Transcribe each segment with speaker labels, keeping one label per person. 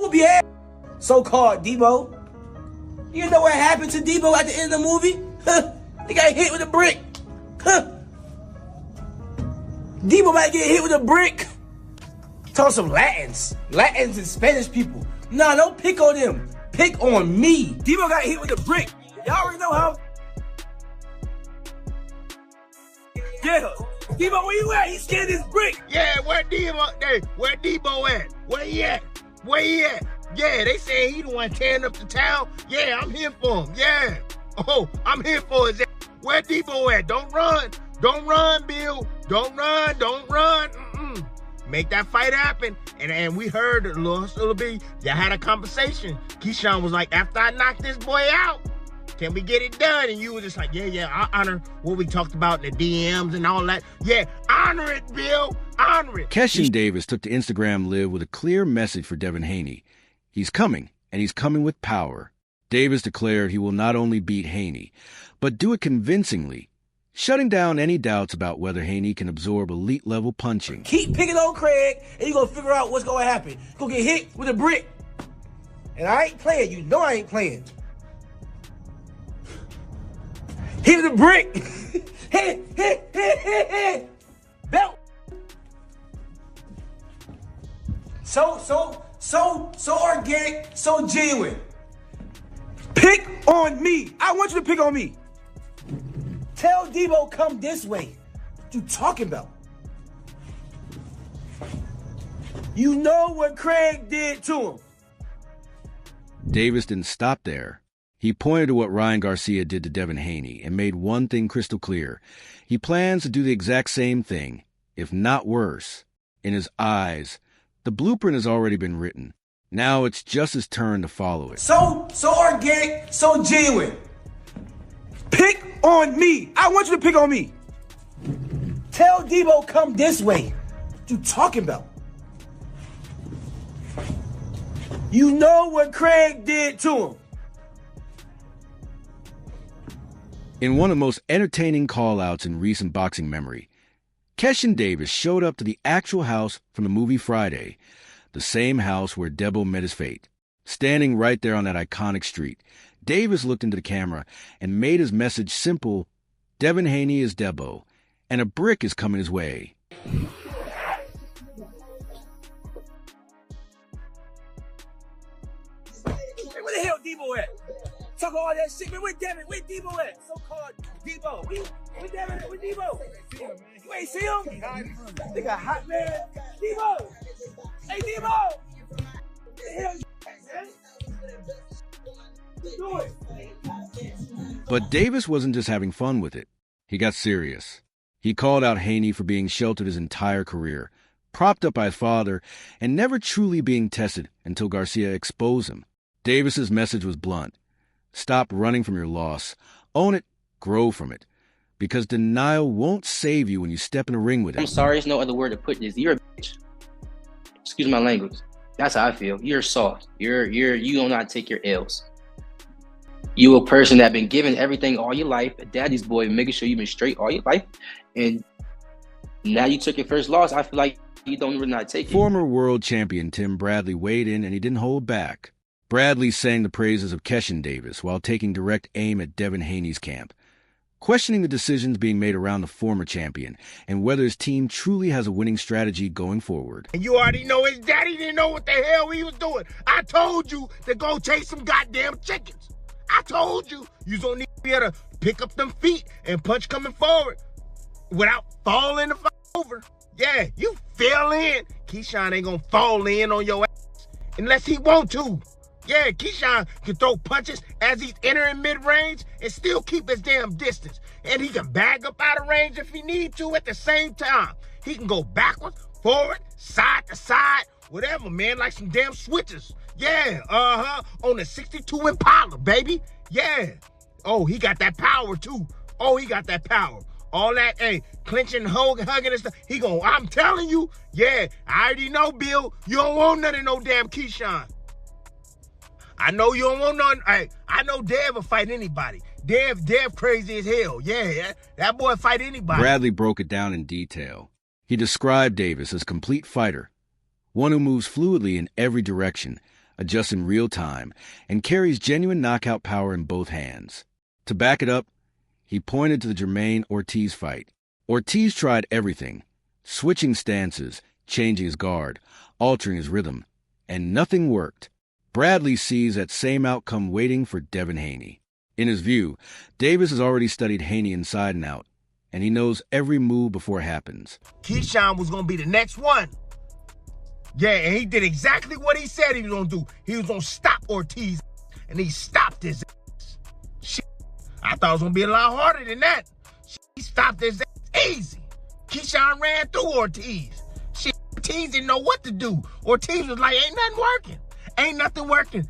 Speaker 1: whoop your ass, so-called Debo. You know what happened to Debo at the end of the movie? Huh? He got hit with a brick. Huh? Debo might get hit with a brick. Talk some Latins and Spanish people. Nah, don't pick on them. Pick on me. Debo got hit with a brick. Y'all already know how. Yeah. Debo, where you at? He scared this brick.
Speaker 2: Yeah, where Debo at? Where he at? Where he at? Yeah, they saying he the one tearing up the town. Yeah, I'm here for him. Yeah. Oh, I'm here for his ass. Where Debo at? Don't run. Don't run, Bill. Don't run. Don't run. Make that fight happen. And we heard a little bit. Y'all had a conversation. Keyshawn was like, after I knock this boy out, can we get it done? And you were just like, yeah, I honor what we talked about in the DMs and all that. Yeah, honor it, Bill. Honor it.
Speaker 3: Keyshawn Davis took to Instagram Live with a clear message for Devin Haney. He's coming, and he's coming with power. Davis declared he will not only beat Haney, but do it convincingly, shutting down any doubts about whether Haney can absorb elite-level punching.
Speaker 1: Keep picking on Craig, and you're going to figure out what's going to happen. You're going to get hit with a brick. And I ain't playing. You know I ain't playing. Hit with a brick. hit. Belt. So organic, so genuine. Pick on me. I want you to pick on me. Tell Debo come this way. What you talking about? You know what Craig did to him.
Speaker 3: Davis didn't stop there. He pointed to what Ryan Garcia did to Devin Haney and made one thing crystal clear. He plans to do the exact same thing, if not worse. In his eyes, the blueprint has already been written. Now it's just his turn to follow it.
Speaker 1: So organic, so genuine. Pick on me. I want you to pick on me. Tell Debo come this way. What you talking about? You know what Craig did to him.
Speaker 3: In one of the most entertaining call-outs in recent boxing memory, Keyshawn Davis showed up to the actual house from the movie Friday, the same house where Debo met his fate. Standing right there on that iconic street, Davis looked into the camera and made his message simple: Devin Haney is Debo, and a brick is coming his way.
Speaker 1: Hey, where the hell Debo at? Talk all that shit, man. Where Devin? Where Debo at? So-called Debo. Where Devin at? Where Debo? You ain't see him? They got hot, man. Debo! Hey, Debo! What the hell you man? Do it.
Speaker 3: But Davis wasn't just having fun with it. He got serious. He called out Haney for being sheltered his entire career, propped up by his father, and never truly being tested until Garcia exposed him. Davis's message was blunt. Stop running from your loss. Own it, grow from it. Because denial won't save you when you step in a ring with him.
Speaker 4: I'm sorry, there's no other word to put this. You're a bitch. Excuse my language. That's how I feel. You're soft. You do not take your L's. You a person that been given everything all your life, a daddy's boy, making sure you've been straight all your life, and now you took your first loss. I feel like you don't really not take it.
Speaker 3: Former world champion Tim Bradley weighed in, and he didn't hold back. Bradley sang the praises of Keyshawn Davis while taking direct aim at Devin Haney's camp, questioning the decisions being made around the former champion and whether his team truly has a winning strategy going forward.
Speaker 2: And you already know his daddy didn't know what the hell he was doing. I told you to go chase some goddamn chickens. I told you don't need to be able to pick up them feet and punch coming forward without falling the fuck over. Yeah, you fell in. Keyshawn ain't gonna fall in on your ass unless he want to. Yeah, Keyshawn can throw punches as he's entering mid-range and still keep his damn distance. And he can bag up out of range if he need to at the same time. He can go backwards, forward, side to side, whatever, man, like some damn switches. Yeah, on the 62 Impala, baby. Yeah. Oh, he got that power, too. Oh, he got that power. All that, hey, clinching, hugging and stuff. I'm telling you, yeah, I already know, Bill, you don't want none of no damn Keyshawn. I know you don't want none. Hey, I know Dev will fight anybody. Dev crazy as hell. Yeah, that boy fight anybody.
Speaker 3: Bradley broke it down in detail. He described Davis as a complete fighter, one who moves fluidly in every direction, adjusts in real time, and carries genuine knockout power in both hands. To back it up, he pointed to the Jermaine Ortiz fight. Ortiz tried everything, switching stances, changing his guard, altering his rhythm, and nothing worked. Bradley sees that same outcome waiting for Devin Haney. In his view, Davis has already studied Haney inside and out, and he knows every move before it happens.
Speaker 2: Keyshawn was going to be the next one. Yeah, and he did exactly what he said he was going to do. He was going to stop Ortiz, and he stopped his ass. Shit, I thought it was going to be a lot harder than that. Shit, he stopped his ass easy. Keyshawn ran through Ortiz. Shit, Ortiz didn't know what to do. Ortiz was like, ain't nothing working. Ain't nothing working.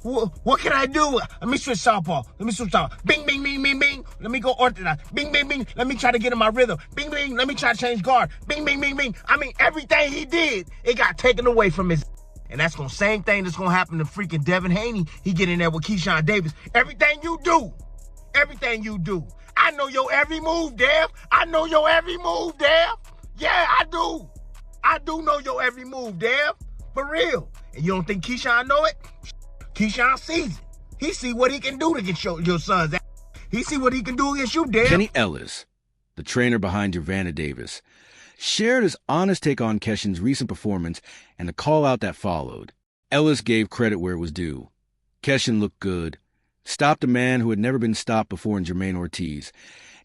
Speaker 2: What can I do? Let me switch southpaw. Bing, bing, bing, bing, bing. Let me go orthodox. Bing, bing, bing. Let me try to get in my rhythm. Bing, bing. Let me try to change guard. Bing, bing, bing, bing. I mean, everything he did, it got taken away from his. And that's the same thing that's going to happen to freaking Devin Haney. He get in there with Keyshawn Davis. Everything you do. I know your every move, Dev. I know your every move, Dev. Yeah, I do. I do know your every move, Dev. For real. And you don't think Keyshawn know it? Keyshawn sees it. He see what he can do to get your son's ass. He see what he can do against you, Dev.
Speaker 3: Kenny Ellis, the trainer behind Gervonta Davis, shared his honest take on Keyshawn's recent performance and the call-out that followed. Ellis gave credit where it was due. Keyshawn looked good, stopped a man who had never been stopped before in Jermaine Ortiz,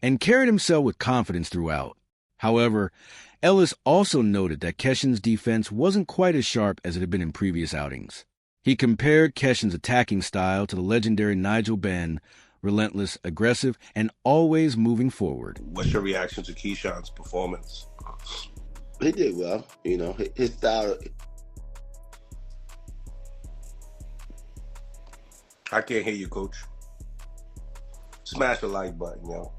Speaker 3: and carried himself with confidence throughout. However, Ellis also noted that Keyshawn's defense wasn't quite as sharp as it had been in previous outings. He compared Keyshawn's attacking style to the legendary Nigel Benn, relentless, aggressive, and always moving forward.
Speaker 5: What's your reaction to Keyshawn's performance?
Speaker 6: He did well. You know, his style.
Speaker 5: I can't hear you, Coach. Smash the like button, yo.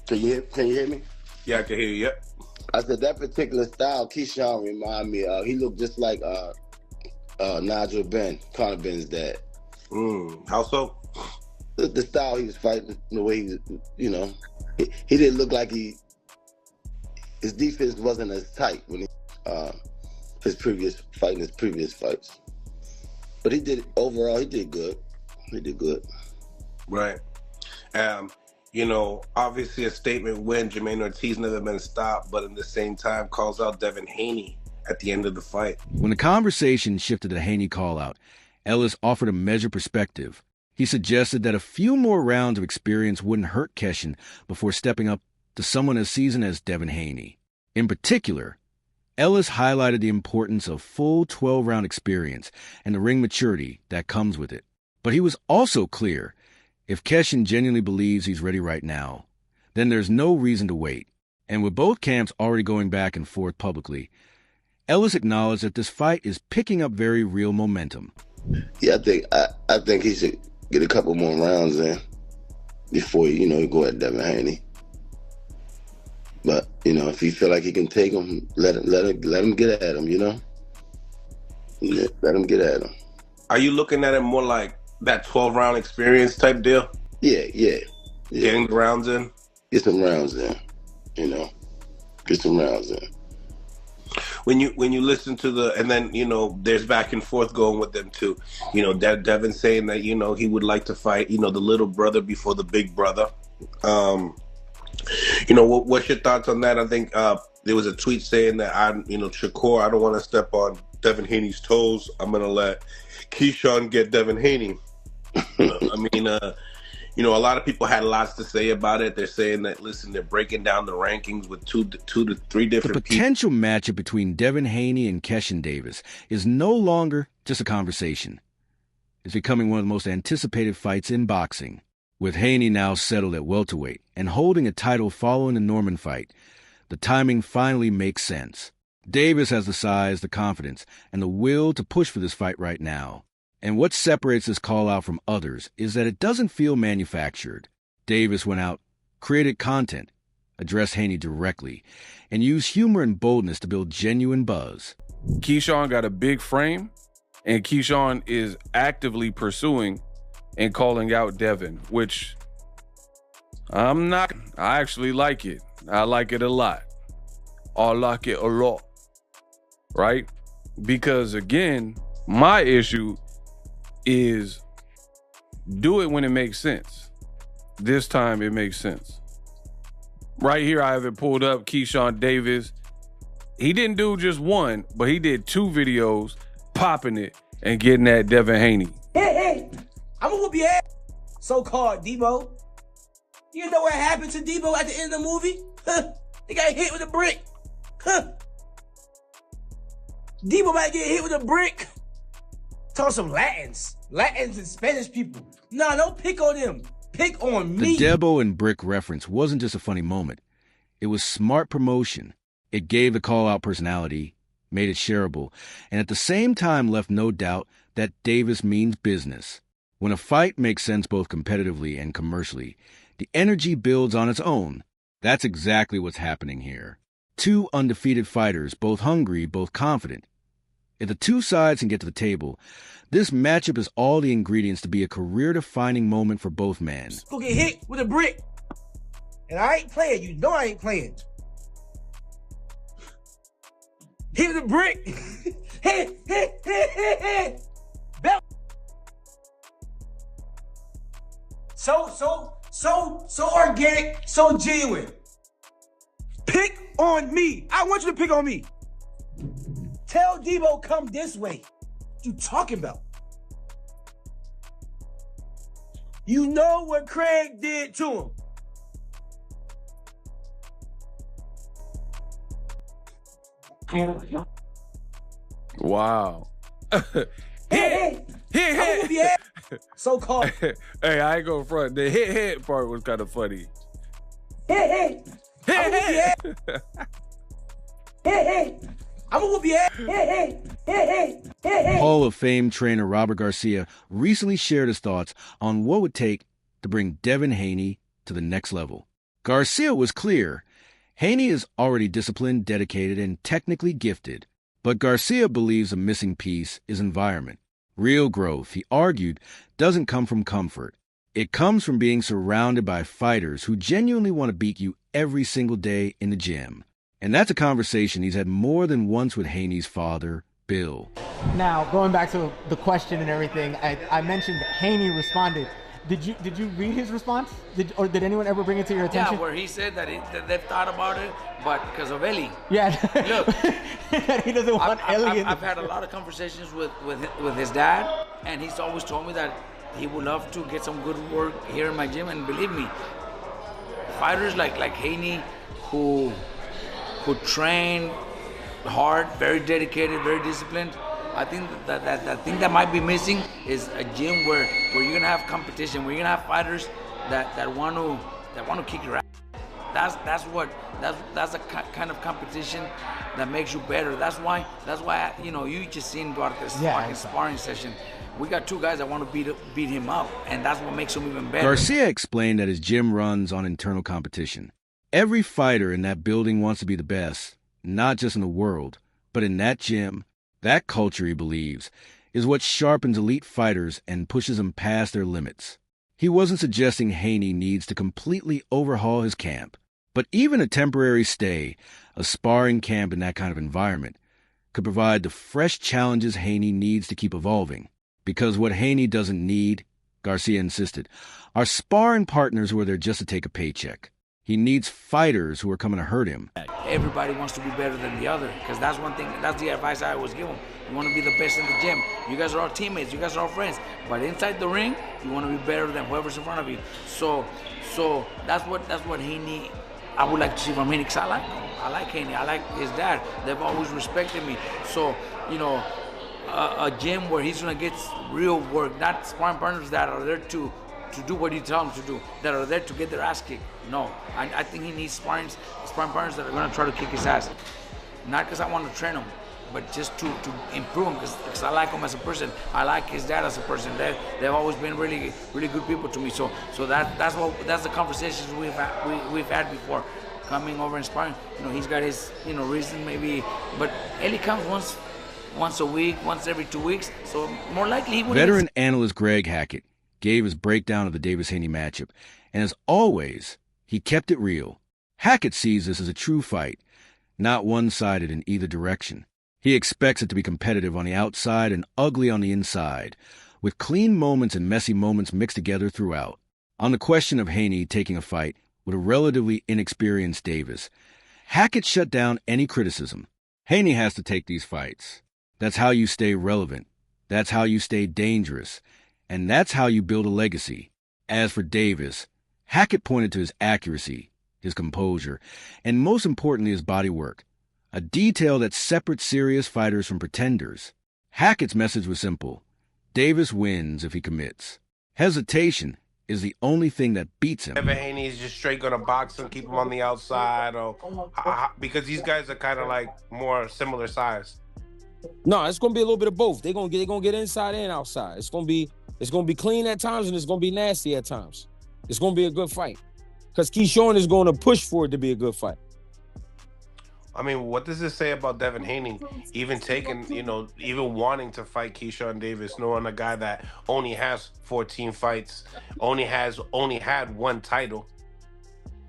Speaker 6: Can you hear me?
Speaker 5: Yeah, I can hear you. Yep.
Speaker 6: I said that particular style, Keyshawn remind me of. He looked just like Nigel Benn, Conor Benn's dad.
Speaker 5: How so?
Speaker 6: The style he was fighting, the way he was, you know, he didn't look like his defense wasn't as tight when he his previous fights. But he did overall. He did good.
Speaker 5: Right. You know, obviously a statement when Jermaine Ortiz never been stopped, but in the same time calls out Devin Haney at the end of the fight.
Speaker 3: When the conversation shifted to the Haney call-out, Ellis offered a measured perspective. He suggested that a few more rounds of experience wouldn't hurt Keyshawn before stepping up to someone as seasoned as Devin Haney. In particular, Ellis highlighted the importance of full 12-round experience and the ring maturity that comes with it. But he was also clear, if Keyshawn genuinely believes he's ready right now, then there's no reason to wait. And with both camps already going back and forth publicly, Ellis acknowledged that this fight is picking up very real momentum.
Speaker 6: Yeah, I think he should get a couple more rounds in before he go at Devin Haney. But if he feel like he can take him, let him get at him. Yeah, let him get at him.
Speaker 5: Are you looking at it more like that 12-round experience type deal?
Speaker 6: Yeah.
Speaker 5: Getting the rounds in?
Speaker 6: Get some rounds in, Get some rounds in.
Speaker 5: When you listen to and then, there's back and forth going with them too. Devin saying that, he would like to fight, the little brother before the big brother. What's your thoughts on that? I think there was a tweet saying that Shakur, I don't want to step on Devin Haney's toes. I'm going to let Keyshawn get Devin Haney. A lot of people had lots to say about it. They're saying that, listen, they're breaking down the rankings with two to three different
Speaker 3: The potential matchup between Devin Haney and Keyshawn Davis is no longer just a conversation. It's becoming one of the most anticipated fights in boxing. With Haney now settled at welterweight and holding a title following the Norman fight, the timing finally makes sense. Davis has the size, the confidence, and the will to push for this fight right now. And what separates this call-out from others is that it doesn't feel manufactured. Davis went out, created content, addressed Haney directly, and used humor and boldness to build genuine buzz.
Speaker 7: Keyshawn got a big frame, and Keyshawn is actively pursuing and calling out Devin, which I actually like it. I like it a lot. I like it a lot. right? Because again, my issue is do it when it makes sense. This time it makes sense. Right here, I have it pulled up. Keyshawn Davis. He didn't do just one, but he did 2 videos popping it and getting at Devin Haney.
Speaker 1: Hey, I'm gonna whoop your ass, so-called Debo. You know what happened to Debo at the end of the movie? He got hit with a brick. Debo might get hit with a brick. Talk some Latins and Spanish people. Nah, don't pick on them. Pick on me.
Speaker 3: The Debo and brick reference wasn't just a funny moment. It was smart promotion. It gave the call-out personality, made it shareable, and at the same time left no doubt that Davis means business. When a fight makes sense both competitively and commercially, the energy builds on its own. That's exactly what's happening here. 2 undefeated fighters, both hungry, both confident. If the 2 sides can get to the table, this matchup is all the ingredients to be a career-defining moment for both men.
Speaker 1: Go get hit with a brick. And I ain't playing. You know I ain't playing. Hit with a brick. hit. Belt. So organic, so genuine. Pick on me. I want you to pick on me. Tell Debo come this way. What you talking about? You know what Craig did to him.
Speaker 7: Wow.
Speaker 1: Hey. So-called.
Speaker 7: Hey, I ain't gonna front. The hit part was kind of funny.
Speaker 1: Hey. I'm gonna whoop your ass. Hey.
Speaker 3: Hall of Fame trainer Robert Garcia recently shared his thoughts on what would take to bring Devin Haney to the next level. Garcia was clear. Haney is already disciplined, dedicated, and technically gifted. But Garcia believes a missing piece is environment. Real growth, he argued, doesn't come from comfort. It comes from being surrounded by fighters who genuinely want to beat you every single day in the gym. And that's a conversation he's had more than once with Haney's father, Bill.
Speaker 8: Now, going back to the question and everything, I mentioned Haney responded. Did you read his response? Or did anyone ever bring it to your attention?
Speaker 9: Yeah, where he said that they've thought about it, but because of Ellie.
Speaker 8: Yeah.
Speaker 9: Look,
Speaker 8: he doesn't want Ellie.
Speaker 9: I've had a lot of conversations with his dad, and he's always told me that he would love to get some good work here in my gym. And believe me, fighters like Haney, who train hard, very dedicated, very disciplined. I think that thing that might be missing is a gym where you're gonna have competition, where you're gonna have fighters that want to kick your ass. That's the kind of competition that makes you better. That's why you just seen Duarte's fucking sparring session. We got 2 guys that want to beat him up, and that's what makes him even better.
Speaker 3: Garcia explained that his gym runs on internal competition. Every fighter in that building wants to be the best, not just in the world, but in that gym. That culture, he believes, is what sharpens elite fighters and pushes them past their limits. He wasn't suggesting Haney needs to completely overhaul his camp, but even a temporary stay, a sparring camp in that kind of environment, could provide the fresh challenges Haney needs to keep evolving. Because what Haney doesn't need, Garcia insisted, are sparring partners who are there just to take a paycheck. He needs fighters who are coming to hurt him.
Speaker 9: Everybody wants to be better than the other, because that's one thing, that's the advice I always give them. You want to be the best in the gym. You guys are all teammates, you guys are all friends, but inside the ring, you want to be better than whoever's in front of you. So that's what Haney, I would like to see from Haney, because I like him. I like Haney, I like his dad. They've always respected me. So, a gym where he's going to get real work, not sparring partners that are there to do what you tell them to do, that are there to get their ass kicked. No, I think he needs sparring partners that are going to try to kick his ass. Not because I want to train him, but just to improve him, because I like him as a person. I like his dad as a person. They've always been really, really good people to me. So that's the conversations we've had before. Coming over and sparring, he's got his reason maybe, but Ellie comes once a week, once every 2 weeks. So more likely he would.
Speaker 3: Veteran analyst Greg Hackett gave his breakdown of the Davis-Haney matchup, and as always, he kept it real. Hackett sees this as a true fight, not one-sided in either direction. He expects it to be competitive on the outside and ugly on the inside, with clean moments and messy moments mixed together throughout. On the question of Haney taking a fight with a relatively inexperienced Davis, Hackett shut down any criticism. Haney has to take these fights. That's how you stay relevant. That's how you stay dangerous. And that's how you build a legacy. As for Davis, Hackett pointed to his accuracy, his composure, and most importantly his body work, a detail that separates serious fighters from pretenders. Hackett's message was simple. Davis wins if he commits. Hesitation is the only thing that beats him.
Speaker 5: Devin Haney is just straight gonna box him, keep him on the outside, or because these guys are kind of like more similar size.
Speaker 10: No, it's gonna be a little bit of both. They're gonna get inside and outside. It's gonna be clean at times and it's gonna be nasty at times. It's gonna be a good fight. Because Keyshawn is gonna push for it to be a good fight.
Speaker 5: I mean, what does this say about Devin Haney even taking, even wanting to fight Keyshawn Davis, knowing a guy that only has 14 fights, only had one title?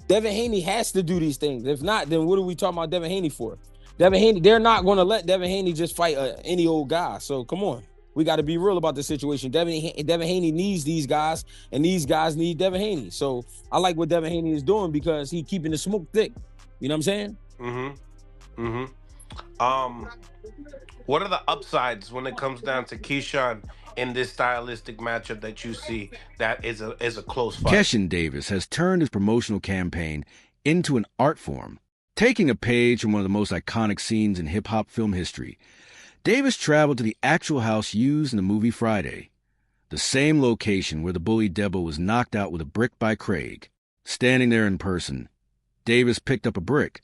Speaker 10: Devin Haney has to do these things. If not, then what are we talking about Devin Haney for? Devin Haney, they're not going to let Devin Haney just fight any old guy. So come on. We got to be real about the situation. Devin Haney needs these guys, and these guys need Devin Haney. So I like what Devin Haney is doing because he's keeping the smoke thick. You know what I'm saying?
Speaker 5: What are the upsides when it comes down to Keyshawn in this stylistic matchup that you see that is a close fight?
Speaker 3: Keyshawn Davis has turned his promotional campaign into an art form. Taking a page from one of the most iconic scenes in hip-hop film history, Davis traveled to the actual house used in the movie Friday, the same location where the bully Debo was knocked out with a brick by Craig. Standing there in person, Davis picked up a brick,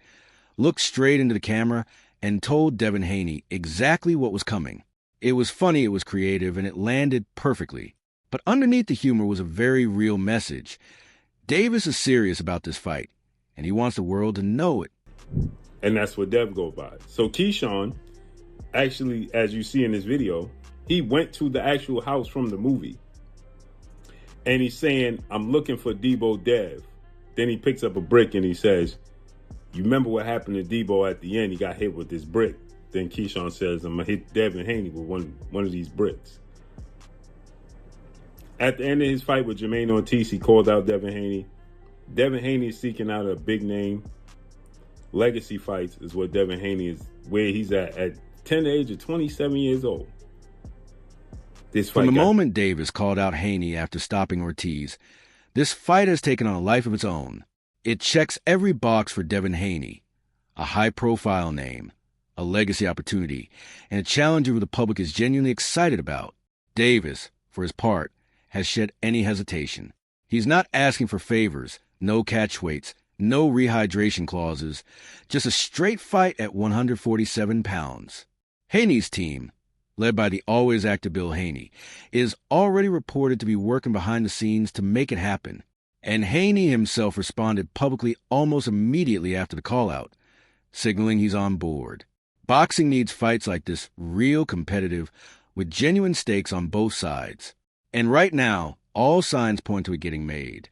Speaker 3: looked straight into the camera, and told Devin Haney exactly what was coming. It was funny, it was creative, and it landed perfectly. But underneath the humor was a very real message. Davis is serious about this fight, and he wants the world to know it.
Speaker 11: And that's what Dev go by. So Keyshawn, actually, as you see in this video, he went to the actual house from the movie. And he's saying, I'm looking for Debo Dev. Then he picks up a brick and he says, you remember what happened to Debo at the end? He got hit with this brick. Then Keyshawn says, I'm going to hit Devin Haney with one of these bricks. At the end of his fight with Jermaine Ortiz, he called out Devin Haney. Devin Haney is seeking out a big name. Legacy fights is what Devin Haney is, where he's at 10 age of 27 years old.
Speaker 3: From the moment Davis called out Haney after stopping Ortiz, this fight has taken on a life of its own. It checks every box for Devin Haney, a high-profile name, a legacy opportunity, and a challenger who the public is genuinely excited about. Davis, for his part, has shed any hesitation. He's not asking for favors, no catch weights, no rehydration clauses, just a straight fight at 147 pounds. Haney's team, led by the always active Bill Haney, is already reported to be working behind the scenes to make it happen. And Haney himself responded publicly almost immediately after the call-out, signaling he's on board. Boxing needs fights like this, real competitive, with genuine stakes on both sides. And right now, all signs point to it getting made.